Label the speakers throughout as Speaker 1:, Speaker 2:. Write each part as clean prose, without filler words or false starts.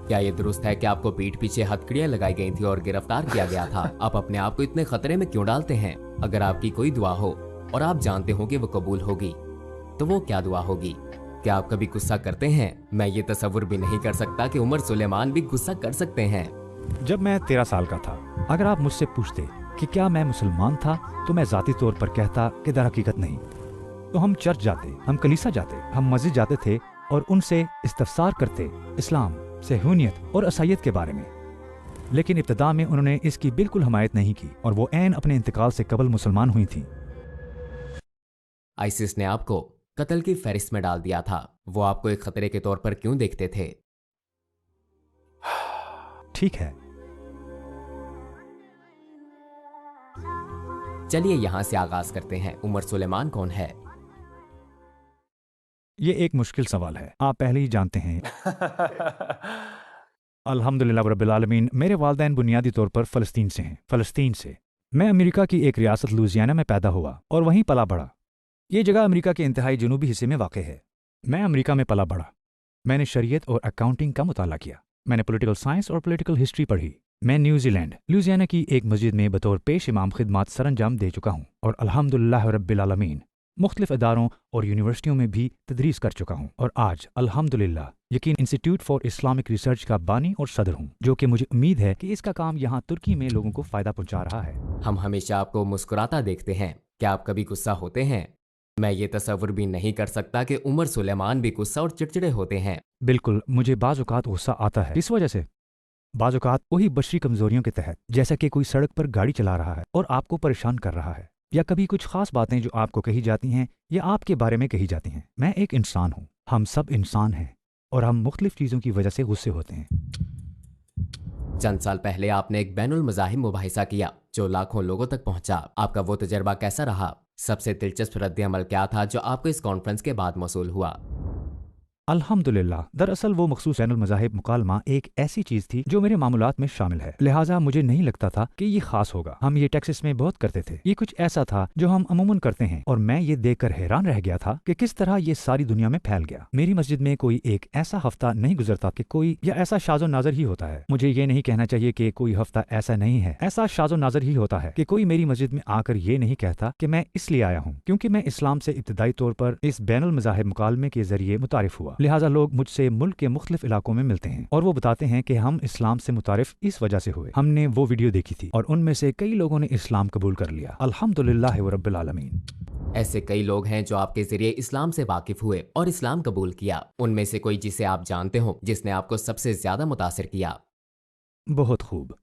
Speaker 1: क्या ये दुरुस्त है कि आपको पीठ पीछे हथकड़ियां लगाई गई थी और गिरफ्तार किया गया था? आप अपने आप को इतने खतरे में क्यों डालते हैं? अगर आपकी कोई दुआ हो और आप जानते हो कि वो कबूल होगी, तो वो क्या दुआ होगी? क्या आप कभी गुस्सा करते हैं? मैं ये तस्वुर भी नहीं कर सकता कि उमर सुलेमान भी गुस्सा कर सकते हैं।
Speaker 2: जब मैं 13 साल का था, अगर आप मुझसे पूछते कि क्या मैं मुसलमान था, तो मैं ज़ाती तौर पर कहता कि दर हकीकत नहीं। तो हम चर्च जाते, हम कलीसा जाते, हम मस्जिद जाते थे और उनसे इस्तफसार करते इस्लाम, सहूनियत और ईसाईयत के बारे में। लेकिन इब्तिदा में उन्होंने इसकी बिल्कुल हमायत नहीं की और वो ऐन अपने इंतकाल से कबल मुसलमान हुई थी।
Speaker 1: आईसिस ने आपको कत्ल की फहरिस्त में डाल दिया था। वो आपको एक खतरे के तौर पर क्यों देखते थे?
Speaker 2: ठीक है,
Speaker 1: चलिए यहाँ से आगाज करते हैं। उमर सुलेमान कौन है?
Speaker 2: ये एक मुश्किल सवाल है, आप पहले ही जानते हैं। अल्हम्दुलिल्लाह रब्बिल आलमीन, मेरे वालिदैन बुनियादी तौर पर फ़लस्तीन से हैं। फ़लस्तीन से मैं अमेरिका की एक रियासत लुइसियाना में पैदा हुआ और वहीं पला बढ़ा। ये जगह अमेरिका के इंतहाई जनूबी हिस्से में वाक़ है। मैं अमेरिका में पला बढ़ा। मैंने शरीयत और अकाउंटिंग का मुताला किया। मैंने पॉलिटिकल साइंस और पॉलिटिकल हिस्ट्री पढ़ी। मैं न्यूजीलैंड लुइसियाना की एक मस्जिद में बतौर पेश इमाम खिदमात सरअंजाम दे चुका हूँ और अल्हम्दुलिल्लाह रब्बिल आलमीन मुख्तलिफ इदारों और यूनिवर्सिटियों में भी तदरीस कर चुका हूँ और आज अल्हम्दुलिल्लाह यकीन इंस्टीट्यूट फॉर इस्लामिक रिसर्च का बानी और सदर हूँ, जो कि मुझे उम्मीद है कि इसका काम यहाँ तुर्की में लोगों को फ़ायदा पहुँचा रहा है।
Speaker 1: हम हमेशा आपको मुस्कुराता देखते हैं। क्या आप कभी गुस्सा होते हैं? मैं ये तस्वुर भी नहीं कर सकता कि उमर सुलेमान भी गुस्सा और चिड़चिड़े होते हैं।
Speaker 2: बिल्कुल, मुझे बाज़ औक़ात गुस्सा आता है। इस वजह से बाज़ औक़ात वही बशरी कमज़ोरियों के तहत, जैसा कि कोई सड़क पर गाड़ी चला रहा है और आपको परेशान कर रहा है, या कभी कुछ ख़ास बातें जो आपको कही जाती हैं या आपके बारे में कही जाती हैं। मैं एक इंसान हूँ, हम सब इंसान हैं और हम मुख्तलिफ चीज़ों की वजह से गुस्से होते हैं।
Speaker 1: चंद साल पहले आपने एक बैनुल मज़ाहिब मुबाहिसा किया जो लाखों लोगों तक पहुंचा। आपका वो तजर्बा कैसा रहा? सबसे दिलचस्प रद्द अमल क्या था जो आपको इस कॉन्फ्रेंस के बाद मौसूल हुआ?
Speaker 2: अल्हम्दुलिल्लाह, दरअसल वो मखसूस बैनुल मज़ाहिब मुकालमा एक ऐसी चीज़ थी जो मेरे मामूलात में शामिल है, लिहाजा मुझे नहीं लगता था कि ये खास होगा। हम ये टेक्सास में बहुत करते थे। ये कुछ ऐसा था जो हम अमूमन करते हैं और मैं ये देखकर हैरान रह गया था कि किस तरह ये सारी दुनिया में फैल गया। मेरी मस्जिद में कोई एक ऐसा हफ्ता नहीं गुजरता कि कोई या ऐसा शाज़ो नाज़र ही होता है। मुझे ये नहीं कहना चाहिए कि कोई हफ्ता ऐसा नहीं है, ऐसा शाज़ो नाज़र ही होता है कि कोई मेरी मस्जिद में आकर ये नहीं कहता कि मैं इसलिए आया हूँ क्योंकि मैं इस्लाम से इब्तिदाई तौर पर इस बैनुल मज़ाहिब मुकालमे के जरिए मुतारिफ हुआ। लिहाजा लोग मुझसे मुल्क के मुख्तलिफ इलाकों में मिलते हैं और वो बताते हैं कि हम इस्लाम से मुतारिफ इस वजह से हुए। हमने वो वीडियो देखी थी और उनमें से कई लोगों ने इस्लाम कबूल कर लिया। अल्हम्दुलिल्लाह रब्बिल आलमीन।
Speaker 1: ऐसे कई लोग हैं जो आपके जरिए इस्लाम से वाकिफ हुए और इस्लाम कबूल किया। उनमें से कोई जिसे आप जानते हो जिसने आपको सबसे ज्यादा मुतासिर किया?
Speaker 2: बहुत खूब,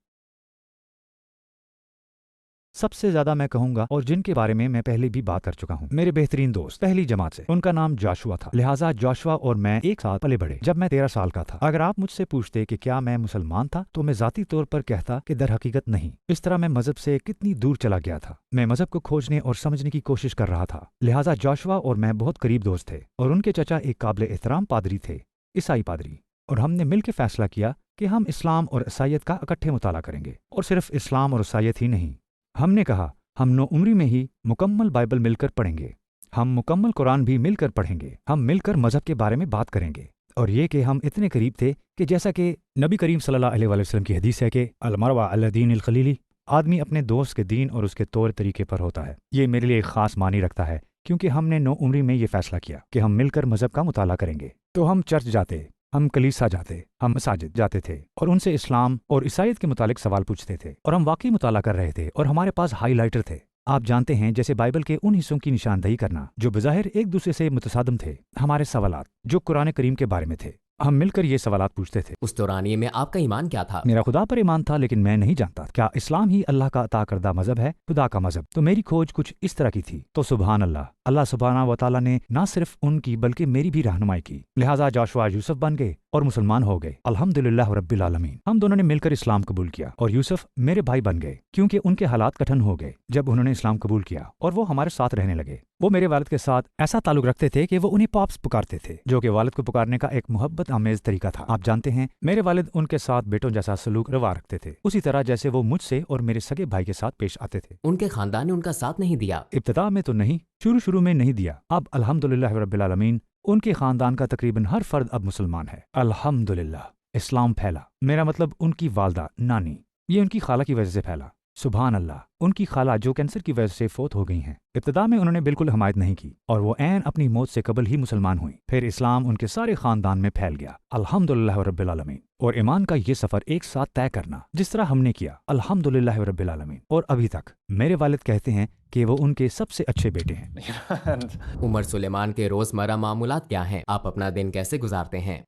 Speaker 2: सबसे ज्यादा मैं कहूंगा और जिनके बारे में मैं पहले भी बात कर चुका हूं, मेरे बेहतरीन दोस्त पहली जमात से, उनका नाम जोशुआ था। लिहाजा जोशुआ और मैं एक साथ पले बढ़े जब मैं 13 साल का था। अगर आप मुझसे पूछते कि क्या मैं मुसलमान था तो मैं जाती तौर पर कहता कि दर हकीकत नहीं। इस तरह मैं मजहब से कितनी दूर चला गया था। मैं मजहब को खोजने और समझने की कोशिश कर रहा था। लिहाजा जोशुआ और मैं बहुत करीब दोस्त थे और उनके चचा एक काबिल एहतराम पादरी थे, ईसाई पादरी, और हमने मिलकर फैसला किया कि हम इस्लाम और ईसाईयत का इकट्ठे मुताला करेंगे। और सिर्फ इस्लाम और ईसाईयत ही नहीं, हमने कहा हम 9 उम्री में ही मुकम्मल बाइबल मिलकर पढ़ेंगे, हम मुकम्मल कुरान भी मिलकर पढ़ेंगे, हम मिलकर मजहब के बारे में बात करेंगे। और ये कि हम इतने करीब थे कि जैसा कि नबी करीम सल्लल्लाहु अलैहि वसल्लम की हदीस है कि अलमरवा अला दीनिल खलीली, आदमी अपने दोस्त के दीन और उसके तौर तरीके पर होता है। ये मेरे लिए एक खास मानी रखता है क्योंकि हमने 9 उम्री में ये फैसला किया कि हम मिलकर मजहब का मुताला करेंगे। तो हम चर्च जाते, हम कलीसा जाते, हम मसाजिद जाते थे और उनसे इस्लाम और ईसाईयत के मुतालिक सवाल पूछते थे और हम वाकई मुताला कर रहे थे और हमारे पास हाईलाइटर थे। आप जानते हैं, जैसे बाइबल के उन हिस्सों की निशानदही करना जो बज़ाहिर एक दूसरे से मुतसादम थे। हमारे सवालात जो कुरान करीम के बारे में थे, हम मिलकर ये सवालात पूछते थे।
Speaker 1: उस दौरानिए में आपका ईमान क्या था?
Speaker 2: मेरा खुदा पर ईमान था, लेकिन मैं नहीं जानता क्या इस्लाम ही अल्लाह का अता करदा मजहब है, खुदा का मजहब। तो मेरी खोज कुछ इस तरह की थी। तो सुभान अल्लाह, अल्लाह सुब्हानहू व तआला ने ना सिर्फ उनकी बल्कि मेरी भी रहनुमाई की। लिहाजा जोशुआ यूसुफ बन गए और मुसलमान हो गए। अल्हम्दुलिल्लाह रब्बिल आलमीन। हम दोनों ने मिलकर इस्लाम कबूल किया और यूसुफ मेरे भाई बन गए क्योंकि उनके हालात कठिन हो गए जब उन्होंने इस्लाम कबूल किया और वो हमारे साथ रहने लगे। वो मेरे वालिद के साथ ऐसा ताल्लुक रखते थे कि वो उन्हें पॉप्स पुकारते थे, जो कि वालिद को पुकारने का एक मोहब्बत आमेज तरीका था। आप जानते हैं, मेरे वालिद उनके साथ बेटों जैसा सलूक रवा रखते थे, उसी तरह जैसे वो मुझसे और मेरे सगे भाई के साथ पेश आते थे।
Speaker 1: उनके खानदान ने उनका साथ नहीं दिया?
Speaker 2: इब्तिदा में तो नहीं, शुरू में नहीं दिया। अब अल्हम्दुलिल्लाह रब्बिल आलमीन उनके खानदान का तकरीबन हर फर्द अब मुसलमान है। अल्हम्दुलिल्लाह। اسلام پھیلا، میرا مطلب ان کی والدہ نانی، یہ ان کی خالہ کی وجہ سے پھیلا۔ سبحان اللہ، ان کی خالہ جو کینسر کی وجہ سے فوت ہو گئی ہیں، ابتدا میں انہوں نے بالکل حمایت نہیں کی اور وہ عین اپنی موت سے قبل ہی مسلمان ہوئیں، پھر اسلام ان کے سارے خاندان میں پھیل گیا، الحمدللہ رب العالمین۔ اور ایمان کا یہ سفر ایک ساتھ طے کرنا جس طرح ہم نے کیا، الحمدللہ رب العالمین، اور ابھی تک میرے والد کہتے ہیں کہ وہ ان کے سب سے اچھے بیٹے ہیں۔
Speaker 1: عمر سلیمان کے روزمرہ معمولات کیا ہیں؟ آپ اپنا دن کیسے گزارتے ہیں؟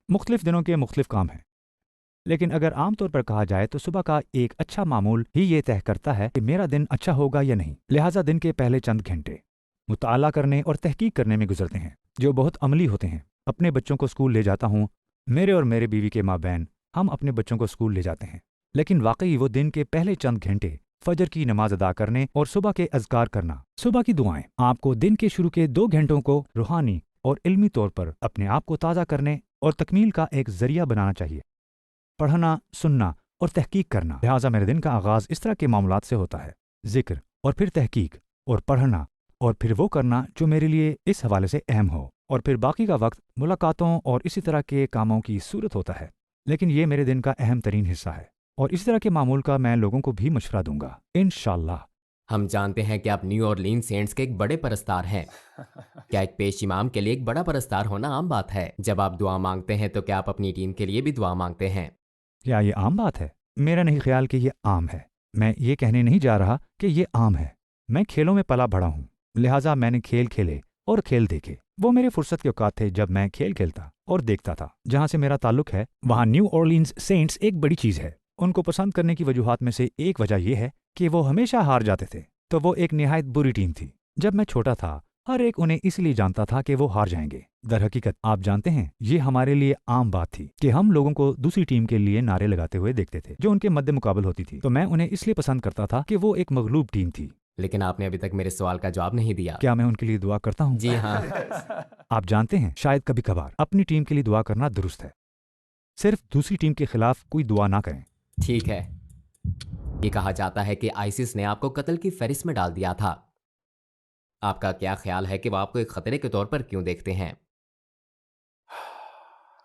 Speaker 2: مختلف دنوں کے مختلف کام ہیں، لیکن اگر عام طور پر کہا جائے تو صبح کا ایک اچھا معمول ہی یہ طے کرتا ہے کہ میرا دن اچھا ہوگا یا نہیں، لہٰذا دن کے پہلے چند گھنٹے مطالعہ کرنے اور تحقیق کرنے میں گزرتے ہیں جو بہت عملی ہوتے ہیں۔ اپنے بچوں کو اسکول لے جاتا ہوں، میرے اور میرے بیوی کے مابین ہم اپنے بچوں کو اسکول لے جاتے ہیں، لیکن واقعی وہ دن کے پہلے چند گھنٹے فجر کی نماز ادا کرنے اور صبح کے اذکار کرنا، صبح کی دعائیں آپ کو دن کے شروع کے 2 گھنٹوں کو روحانی اور علمی طور پر اپنے آپ کو تازہ کرنے اور تکمیل کا ایک ذریعہ بنانا چاہیے۔ پڑھنا، سننا اور تحقیق کرنا، لہٰذا میرے دن کا آغاز اس طرح کے معاملات سے ہوتا ہے، ذکر اور پھر تحقیق اور پڑھنا اور پھر وہ کرنا جو میرے لیے اس حوالے سے اہم ہو، اور پھر باقی کا وقت ملاقاتوں اور اسی طرح کے کاموں کی صورت ہوتا ہے، لیکن یہ میرے دن کا اہم ترین حصہ ہے، اور اسی طرح کے معمول کا میں لوگوں کو بھی مشورہ دوں گا انشاءاللہ۔
Speaker 1: ہم جانتے ہیں کہ آپ نیو اورلین سینٹس کے ایک بڑے پرستار ہیں۔ کیا ایک پیش امام کے لیے ایک بڑا پرستار ہونا عام بات ہے؟ جب آپ دعا مانگتے ہیں تو کیا آپ اپنی ٹیم کے لیے بھی دعا مانگتے ہیں؟
Speaker 2: کیا یہ عام بات ہے؟ میرا نہیں خیال کہ یہ عام ہے، میں یہ کہنے نہیں جا رہا کہ یہ عام ہے، میں کھیلوں میں پلا بڑا ہوں، لہٰذا میں نے کھیل کھیلے اور کھیل دیکھے، وہ میرے فرصت کے اوقات تھے جب میں کھیل کھیلتا اور دیکھتا تھا۔ جہاں سے میرا تعلق ہے وہاں نیو اورلینز سینٹس ایک بڑی چیز ہے، ان کو پسند کرنے کی وجوہات میں سے ایک وجہ یہ ہے کہ وہ ہمیشہ ہار جاتے تھے، تو وہ ایک نہایت بری ٹیم تھی۔ جب میں چھوٹا تھا ہر ایک انہیں اس لیے جانتا تھا کہ وہ ہار جائیں گے۔ در حقیقت آپ جانتے ہیں یہ ہمارے لیے عام بات تھی کہ ہم لوگوں کو دوسری ٹیم کے لیے نعرے لگاتے ہوئے دیکھتے تھے جو ان کے مد مقابل ہوتی تھی، تو میں انہیں اس لیے پسند کرتا تھا کہ وہ ایک مغلوب ٹیم تھی۔
Speaker 1: لیکن آپ نے ابھی تک میرے سوال کا جواب نہیں دیا۔
Speaker 2: کیا میں ان کے لیے دعا کرتا ہوں؟
Speaker 1: جی ہاں۔
Speaker 2: آپ جانتے ہیں شاید کبھی کبھار اپنی ٹیم کے لیے دعا کرنا درست ہے، صرف دوسری ٹیم کے خلاف کوئی دعا نہ کریں۔
Speaker 1: ٹھیک ہے۔ یہ کہا جاتا ہے کہ آئسس نے آپ کو قتل کی فہرست میں ڈال دیا تھا۔ آپ کا کیا خیال ہے کہ وہ آپ کو ایک خطرے کے طور پر کیوں دیکھتے ہیں؟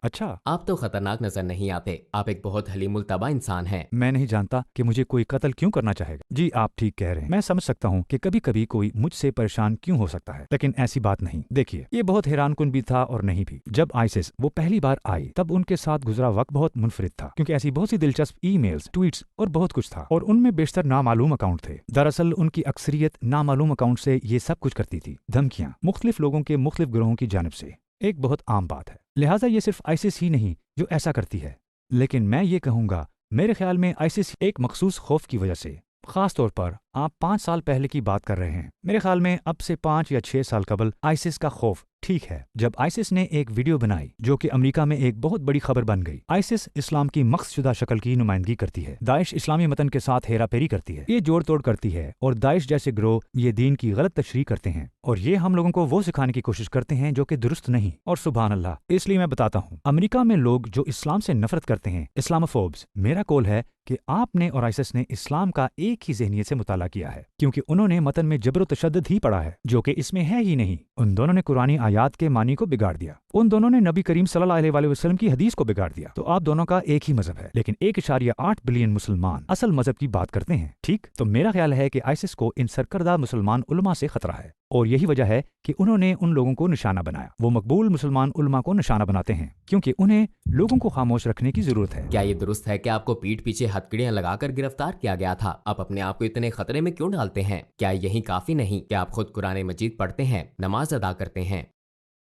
Speaker 2: اچھا،
Speaker 1: آپ تو خطرناک نظر نہیں آتے، آپ ایک بہت حلیم الطبع انسان ہیں۔
Speaker 2: میں نہیں جانتا کہ مجھے کوئی قتل کیوں کرنا چاہے گا۔ جی آپ ٹھیک کہہ رہے ہیں، میں سمجھ سکتا ہوں کہ کبھی کبھی کوئی مجھ سے پریشان کیوں ہو سکتا ہے، لیکن ایسی بات نہیں۔ دیکھیے یہ بہت حیران کن بھی تھا اور نہیں بھی۔ جب آئسس وہ پہلی بار آئی تب ان کے ساتھ گزرا وقت بہت منفرد تھا، کیونکہ ایسی بہت سی دلچسپ ای میلز، ٹویٹس اور بہت کچھ تھا، اور ان میں بیشتر نامعلوم اکاؤنٹ تھے۔ دراصل ان کی اکثریت نامعلوم اکاؤنٹ سے یہ سب کچھ کرتی تھی، دھمکیاں مختلف لوگوں کے مختلف گروہوں کی جانب سے، ایک بہت عام بات ہے۔ لہٰذا یہ صرف آئسس ہی نہیں جو ایسا کرتی ہے، لیکن میں یہ کہوں گا میرے خیال میں آئسس ایک مخصوص خوف کی وجہ سے، خاص طور پر آپ 5 سال پہلے کی بات کر رہے ہیں، میرے خیال میں اب سے 5 یا 6 سال قبل آئسس کا خوف ٹھیک ہے، جب آئسس نے ایک ویڈیو بنائی جو کہ امریکہ میں ایک بہت بڑی خبر بن گئی۔ آئسس اسلام کی مخص شدہ شکل کی نمائندگی کرتی ہے، داعش اسلامی متن کے ساتھ ہیرا پھیری کرتی ہے، یہ جوڑ توڑ کرتی ہے، اور داعش جیسے گروہ یہ دین کی غلط تشریح کرتے ہیں، اور یہ ہم لوگوں کو وہ سکھانے کی کوشش کرتے ہیں جو کہ درست نہیں، اور سبحان اللہ، اس لیے میں بتاتا ہوں امریکہ میں لوگ جو اسلام سے نفرت کرتے ہیں، اسلاموفوبز، میرا قول ہے کہ آپ نے اور آئسس نے اسلام کا ایک ہی ذہنیت سے مطالعہ کیا ہے، کیونکہ انہوں نے متن میں جبر و تشدد ہی پڑھا ہے جو کہ اس میں ہے ہی نہیں۔ ان دونوں نے قرآنی آیات کے معنی کو بگاڑ دیا، ان دونوں نے نبی کریم صلی اللہ علیہ وسلم کی حدیث کو بگاڑ دیا۔ تو آپ دونوں کا ایک ہی مذہب ہے، لیکن 1.8 بلین مسلمان اصل مذہب کی بات کرتے ہیں، ٹھیک؟ تو میرا خیال ہے کہ آئسس کو ان سرکردہ مسلمان علماء سے خطرہ ہے، اور یہی وجہ ہے کہ انہوں نے ان لوگوں کو نشانہ بنایا۔ وہ مقبول مسلمان علماء کو نشانہ بناتے ہیں کیونکہ انہیں لوگوں کو خاموش رکھنے کی ضرورت ہے۔
Speaker 1: کیا یہ درست ہے کہ آپ کو پیٹھ پیچھے ہتکڑیاں لگا کر گرفتار کیا گیا تھا؟ آپ اپنے آپ کو اتنے خطرے میں کیوں ڈالتے ہیں؟ کیا یہی کافی نہیں کہ آپ خود قرآن مجید پڑھتے ہیں، نماز ادا کرتے ہیں؟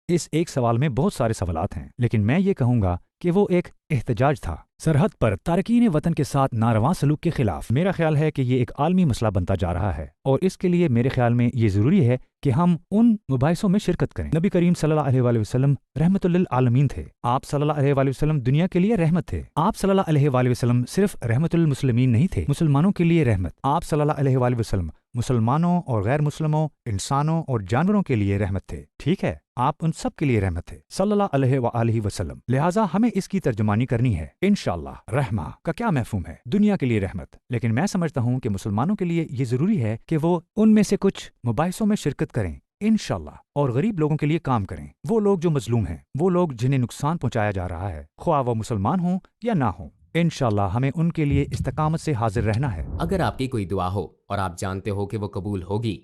Speaker 2: اس ایک سوال میں بہت سارے سوالات ہیں، لیکن میں یہ کہوں گا کہ وہ ایک احتجاج تھا سرحد پر تارکین وطن کے ساتھ ناروا سلوک کے خلاف۔ میرا خیال ہے کہ یہ ایک عالمی مسئلہ بنتا جا رہا ہے، اور اس کے لیے میرے خیال میں یہ ضروری ہے کہ ہم ان مباحثوں میں شرکت کریں۔ نبی کریم صلی اللہ علیہ وسلم رحمت للعالمین تھے، آپ صلی اللہ علیہ وسلم دنیا کے لیے رحمت تھے، آپ صلی اللہ علیہ وسلم صرف رحمت للمسلمین نہیں تھے، مسلمانوں کے لیے رحمت، آپ صلی اللہ علیہ وسلم مسلمانوں اور غیر مسلموں، انسانوں اور جانوروں کے لیے رحمت تھے، ٹھیک ہے؟ آپ ان سب کے لیے رحمت تھے صلی اللہ علیہ وآلہ وسلم، لہٰذا ہمیں اس کی ترجمانی کرنی ہے۔ انشاءاللہ رحمہ کا کیا مفہوم ہے؟ دنیا کے لیے رحمت، لیکن میں سمجھتا ہوں کہ مسلمانوں کے لیے یہ ضروری ہے کہ وہ ان میں سے کچھ مباحثوں میں شرکت کریں इंशाल्लाह। और गरीब लोगों के लिए काम करें, वो लोग जो मजलूम हैं, वो लोग जिन्हें नुकसान पहुंचाया जा रहा है, ख्वाह वो मुसलमान हों या ना हों। इंशाल्लाह हमें उनके लिए इस्तकामत से हाजिर रहना है।
Speaker 1: अगर आपकी कोई दुआ हो और आप जानते हो कि वो कबूल होगी,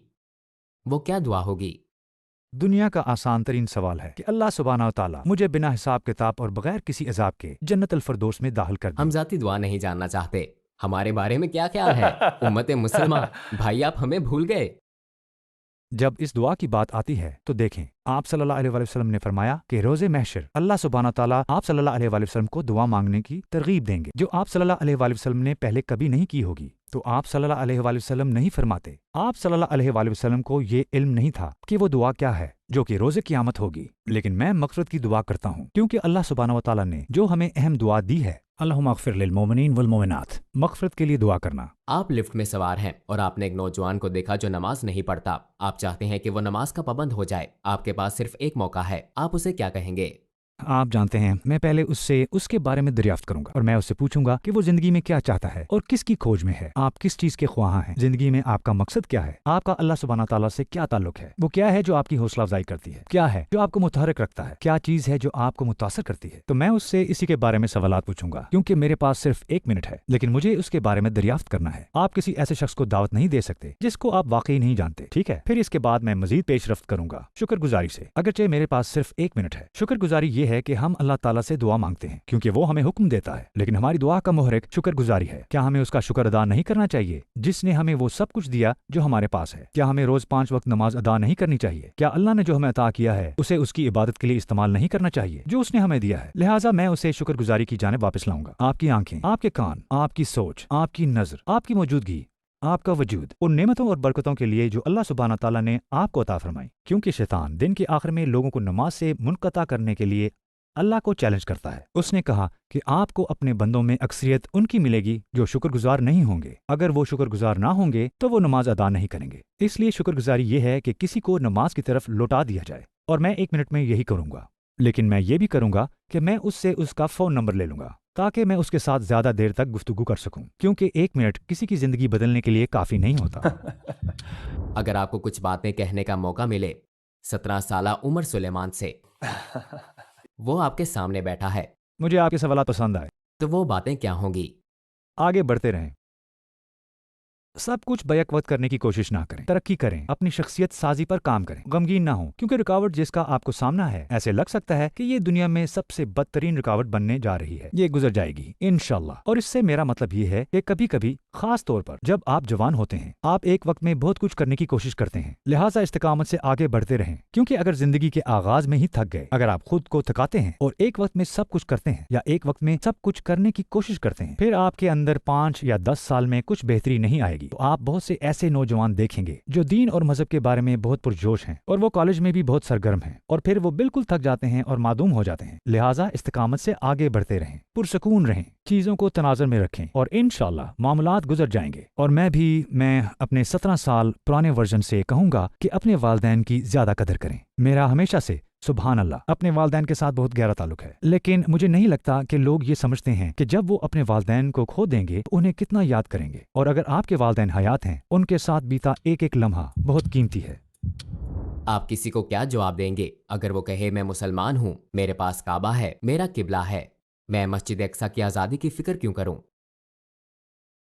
Speaker 1: वो क्या दुआ होगी?
Speaker 2: दुनिया का आसान तरीन सवाल है कि अल्लाह सुब्हाना व तआला मुझे बिना हिसाब किताब और बगैर किसी अजाब के जन्नत अल फरदौस में दाखिल कर दे।
Speaker 1: हम जाती दुआ नहीं जानना चाहते, हमारे बारे में क्या ख्याल है? उम्मत मुसलमान, भाई आप हमें भूल गए।
Speaker 2: जब इस दुआ की बात आती है तो देखें, आप सल्लल्लाहु अलैहि वसल्लम ने फरमाया कि रोज़े महशर अल्लाह सुब्हाना ताला आप सल्लल्लाहु अलैहि वसल्लम को दुआ मांगने की तरगीब देंगे जो आप सल्लल्लाहु अलैहि वसल्लम ने पहले कभी नहीं की होगी। तो आप सल्लल्लाहु अलैहि वसल्लम नहीं फरमाते, आप सल्लल्लाहु अलैहि वसल्लम को ये इल्म नहीं था कि वो दुआ क्या है जो कि रोज़े क़यामत होगी। लेकिन मैं मग़फ़िरत की दुआ करता हूँ क्योंकि अल्लाह सुब्हाना व तआला ने जो हमें अहम दुआ दी है, अल्लाहुम्मा अग़फ़िर लिल मोमिनीन वल मोमिनात, मग़फ़िरत के लिए दुआ करना।
Speaker 1: आप लिफ्ट में सवार हैं और आपने एक नौजवान को देखा जो नमाज नहीं पढ़ता। आप चाहते हैं कि वो नमाज का पाबंद हो जाए। आपके पास सिर्फ एक मौका है, आप उसे क्या कहेंगे?
Speaker 2: आप जानते हैं, मैं पहले उससे उसके बारे में दरियाफ्त करूंगा और मैं उससे पूछूंगा कि वो जिंदगी में क्या चाहता है और किसकी खोज में है। आप किस चीज के ख्वाह हैं? जिंदगी में आपका मकसद क्या है? आपका अल्लाह सुब्हाना ताला से क्या ताल्लुक है? वो क्या है जो आपकी हौसला अफजाई करती है? क्या है जो आपको मुतहर्रिक रखता है? क्या चीज है जो आपको मुतासर करती है? तो मैं उससे इसी के बारे में सवालात पूछूंगा क्योंकि मेरे पास सिर्फ 1 मिनट है, लेकिन मुझे उसके बारे में दरियाफ्त करना है। आप किसी ऐसे शख्स को दावत नहीं दे सकते जिसको आप वाकई नहीं जानते, ठीक है? फिर इसके बाद मैं मजीद पेशरफ्त करूंगा शुक्रगुजारी से, अगरचे मेरे पास सिर्फ 1 मिनट है। शुक्रगुजारी ये है कि हम अल्लाह ताला से दुआ मांगते हैं क्योंकि वो हमें हुक्म देता है, लेकिन हमारी दुआ का मुहर्रिक शुक्रगुजारी है। क्या हमें उसका शुक्र अदा नहीं करना चाहिए जिसने हमें वो सब कुछ दिया जो हमारे पास है? क्या हमें रोज 5 वक्त नमाज अदा नहीं करनी चाहिए? क्या अल्लाह ने जो हमें अता किया है उसे उसकी इबादत के लिए इस्तेमाल नहीं करना चाहिए जो उसने हमें दिया है? लिहाजा मैं उसे शुक्रगुजारी की जानिब वापस लाऊंगा। आपकी आंखें, आपके कान, आपकी सोच, आपकी नजर, आपकी मौजूदगी, आपका वजूद उन नेमतों और बरकतों के लिए जो अल्लाह सुब्हाना ताला ने आपको अता फरमाई। क्योंकि शैतान दिन के आखिर में लोगों को नमाज से मुनक़ता करने के लिए अल्लाह को चैलेंज करता है। उसने कहा कि आपको अपने बंदों में अक्सरियत उनकी मिलेगी जो शुक्रगुजार नहीं होंगे। अगर वो शुक्रगुजार ना होंगे तो वो नमाज अदा नहीं करेंगे। इसलिए शुक्रगुजारी ये है कि किसी को नमाज की तरफ लौटा दिया जाए, और मैं 1 मिनट में यही करूंगा। लेकिन मैं ये भी करूंगा कि मैं उससे उसका फ़ोन नंबर ले लूंगा ताकि मैं उसके साथ ज़्यादा देर तक गुफ्तगू कर सकूं, क्योंकि 1 मिनट किसी की ज़िंदगी बदलने के लिए काफ़ी नहीं होता।
Speaker 1: अगर आपको कुछ बातें कहने का मौका मिले 17 साला उमर सुलेमान से, वो आपके सामने बैठा है,
Speaker 2: मुझे आपके सवाल पसंद आए,
Speaker 1: तो वो बातें क्या होंगी?
Speaker 2: आगे बढ़ते रहें, सब कुछ बैक वक्त करने की कोशिश ना करें, तरक्की करें, अपनी शख्सियत साजी पर काम करें, गमगीन ना हो क्योंकि रुकावट जिसका आपको सामना है ऐसे लग सकता है कि ये दुनिया में सबसे बदतरीन रुकावट बनने जा रही है। ये गुजर जाएगी इंशाल्लाह। और इससे मेरा मतलब ये है कि कभी कभी खास तौर पर जब आप जवान होते हैं, आप एक वक्त में बहुत कुछ करने की कोशिश करते हैं, लिहाजा इस्तिकामत से आगे बढ़ते रहें। क्योंकि अगर जिंदगी के आगाज में ही थक गए, अगर आप खुद को थकाते हैं और एक वक्त में सब कुछ करते हैं या एक वक्त में सब कुछ करने की कोशिश करते हैं, फिर आपके अंदर 5 या 10 साल में कुछ बेहतरी नहीं आएगी। तो आप बहुत से ऐसे नौजवान देखेंगे जो दीन और मजहब के बारे में बहुत पुरजोश हैं और वो कॉलेज में भी बहुत सरगर्म हैं, और फिर वो बिल्कुल थक जाते हैं और मादूम हो जाते हैं। लिहाजा इस्तिकामत से आगे बढ़ते रहें, पुरसकून रहें, चीजों को तनाजुर में रखें और इंशाल्लाह मामलात गुजर जाएंगे। और मैं अपने 17 साल पुराने वर्जन से कहूंगा कि अपने वालिदैन की ज्यादा कदर करें। मेरा हमेशा से सुभान अल्लाह अपने वालिदैन के साथ बहुत गहरा ताल्लुक है, लेकिन मुझे नहीं लगता कि लोग ये समझते हैं कि जब वो अपने वालिदैन को खो देंगे तो उन्हें कितना याद करेंगे। और अगर आपके वालिदैन हयात हैं, उनके साथ बीता एक एक लम्हा बहुत कीमती है।
Speaker 1: आप किसी को क्या जवाब देंगे अगर वो कहे मैं मुसलमान हूँ, मेरे पास काबा है, मेरा किबला है, मैं मस्जिद अक्सा की आज़ादी की फिक्र क्यों करूँ?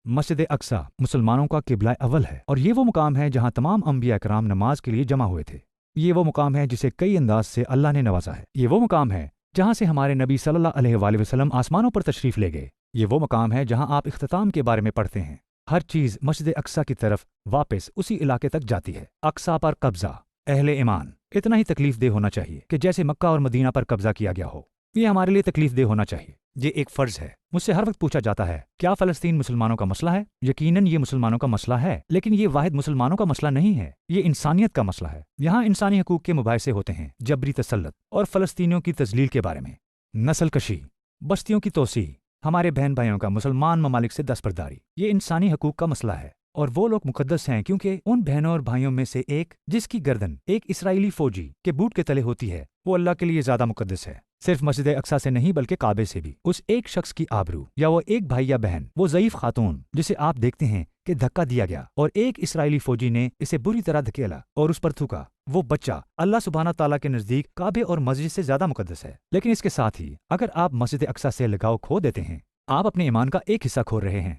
Speaker 2: मस्जिद अक्सा मुसलमानों का किबला अव्वल है और ये वो मुकाम है जहाँ तमाम अंबिया कराम नमाज के लिए जमा हुए थे। ये वो मुकाम है जिसे कई अंदाज से अल्लाह ने नवाजा है। ये वो मुकाम है जहाँ से हमारे नबी सल्लल्लाहु अलैहि वसल्लम आसमानों पर तशरीफ ले गए। ये वो मुकाम है जहाँ आप इख्तिताम के बारे में पढ़ते हैं। हर चीज़ मस्जिद अक्सा की तरफ वापस उसी इलाके तक जाती है। अक्सा पर कब्जा, अहले ईमान, इतना ही तकलीफ दे होना चाहिए कि जैसे मक्का और मदीना पर कब्जा किया गया हो। ये हमारे लिए तकलीफ दे होना चाहिए। ये एक फ़र्ज है। मुझसे हर वक्त पूछा जाता है क्या फ़लस्तीन मुसलमानों का मसला है? यकीनन ये मुसलमानों का मसला है, लेकिन ये वाहिद मुसलमानों का मसला नहीं है, ये इंसानियत का मसला है। यहाँ इंसानी हकूक़ के मुबाहिसे होते हैं, जबरी तसल्लुत और फ़लस्तीनियों की तजलील के बारे में, नस्ल कशी, बस्तियों की तोसी, हमारे बहन भाइयों का मुसलमान ममालिक से दस्तबरदारी। ये इंसानी हकूक़ का मसला है और वो लोग मुकद्दस हैं क्योंकि उन बहनों और भाइयों में से एक जिसकी गर्दन एक इसराइली फौजी के बूट के तले होती है, वो अल्लाह के लिए ज़्यादा मुकद्दस है। सिर्फ मस्जिद अक्सा से नहीं बल्कि काबे से भी। उस एक शख्स की आबरू या वो एक भाई या बहन, वो ज़ईफ़ खातून जिसे आप देखते हैं کہ دھکا دیا گیا اور ایک اسرائیلی فوجی نے اسے بری طرح دھکیلا اور اس پر تھوکا۔ وہ بچہ اللہ سبحانہ تعالیٰ کے نزدیک کعبے اور مسجد سے زیادہ مقدس ہے، لیکن اس کے ساتھ ہی اگر آپ مسجد اقصیٰ سے لگاؤ کھو دیتے ہیں، آپ اپنے ایمان کا ایک حصہ کھو رہے ہیں۔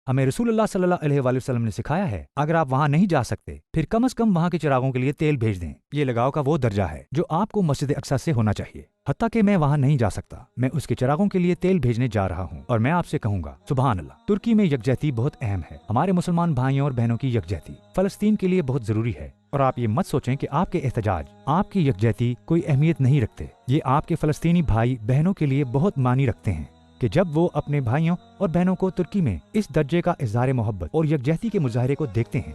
Speaker 2: ہمیں رسول اللہ صلی اللہ علیہ وآلہ وسلم نے سکھایا ہے، اگر آپ وہاں نہیں جا سکتے پھر کم از کم وہاں کے چراغوں کے لیے تیل بھیج دیں۔ یہ لگاؤ کا وہ درجہ ہے جو آپ کو مسجد اقصیٰ سے ہونا چاہیے۔ حتیٰ کہ میں وہاں نہیں جا سکتا، میں اس کے چراغوں کے لیے تیل بھیجنے جا رہا ہوں، اور میں آپ سے کہوں گا سبحان اللہ۔ ترکی میں یکجہتی بہت اہم ہے، ہمارے مسلمان بھائیوں اور بہنوں کی یکجہتی فلسطین کے لیے بہت ضروری ہے، اور آپ یہ مت سوچیں کہ آپ کے احتجاج، آپ کی یکجہتی کوئی اہمیت نہیں رکھتے۔ یہ آپ کے فلسطینی بھائی بہنوں کے لیے بہت معنی رکھتے ہیں کہ جب وہ اپنے بھائیوں اور بہنوں کو ترکی میں اس درجے کا اظہار محبت اور یکجہتی کے مظاہرے کو دیکھتے ہیں۔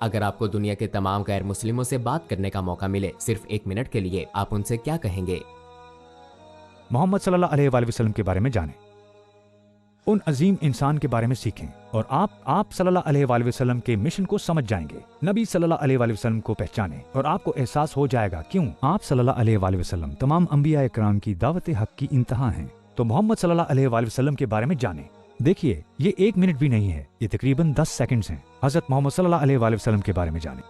Speaker 1: اگر آپ کو دنیا کے تمام غیر مسلموں سے بات کرنے کا موقع ملے صرف 1 منٹ کے لیے، آپ ان سے کیا کہیں گے؟
Speaker 2: محمد صلی اللہ علیہ وآلہ وسلم کے بارے میں جانیں، ان عظیم انسان کے بارے میں سیکھیں، اور آپ صلی اللہ علیہ وآلہ وسلم کے مشن کو سمجھ جائیں گے۔ نبی صلی اللہ علیہ وآلہ وسلم کو پہچانیں اور آپ کو احساس ہو جائے گا کیوں آپ صلی اللہ علیہ وآلہ وسلم تمام انبیاء اکرام کی دعوت حق کی انتہا ہیں۔ تو محمد صلی اللہ علیہ وآلہ وسلم کے بارے میں جانیں۔ دیکھیے، یہ 1 منٹ بھی نہیں ہے، یہ تقریباً 10 سیکنڈز ہیں۔ حضرت محمد صلی اللہ علیہ وآلہ وسلم کے بارے میں جانیں۔